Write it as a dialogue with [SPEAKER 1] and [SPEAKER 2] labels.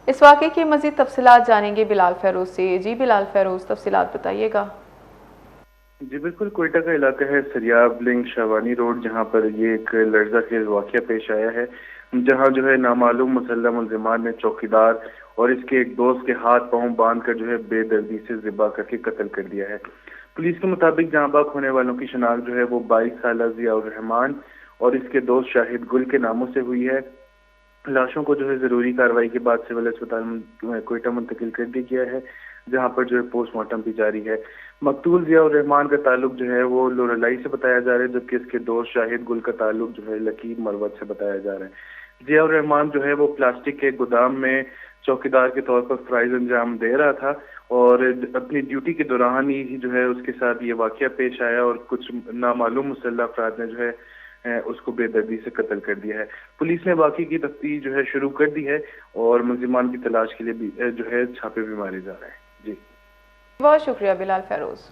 [SPEAKER 1] इस वाक़े की मज़ीद तफ़सीलात जानेंगे बिलाल फ़ेरोज़ से। जी बिलाल फ़ेरोज़, तफ़सीलात बताइएगा।
[SPEAKER 2] जी बिल्कुल, कोयटा का इलाका है सरियाब लिंक शाहवानी रोड, जहां पर ये एक लर्ज़ा खेज वाक़या पेश आया है, जहां जो है नामालूम मुसल्लम मुल्ज़िमान ने चौकीदार और इसके एक दोस्त के हाथ पांव बांध कर जो है बेदर्दी से ज़िबा करके कत्ल कर दिया है। पुलिस के मुताबिक जाँ बाक होने वालों की शनाख्त जो है वो 22 साल ज़ियाउर रहमान और इसके दोस्त शाहिद गुल के नामों से हुई है। लाशों को जो है जरूरी कार्रवाई के बाद सिविल अस्पताल कोयटा मुंतकिल कर दिया गया है, जहां पर जो है पोस्टमार्टम भी जारी है। मकतूल जियाउर रहमान का ताल्लुक जो है वो लोरलाई से बताया जा रहा है, जबकि इसके दोस्त शाहिद गुल का ताल्लुक जो है लकीब मरवत से बताया जा रहा है। जियाउर रहमान जो है वो प्लास्टिक के गोदाम में चौकीदार के तौर पर फराइज अंजाम दे रहा था और अपनी ड्यूटी के दौरान ही जो है उसके साथ ये वाकया पेश आया और कुछ नामालूम मुसल्लह अफराद ने जो है उसको बेदर्दी से कत्ल कर दिया है। पुलिस ने वाकई की तफ्तीश जो है शुरू कर दी है और मुल्जिमान की तलाश के लिए भी जो है छापे भी मारे जा रहे हैं। जी
[SPEAKER 1] बहुत शुक्रिया बिलाल फ़ेरोज़।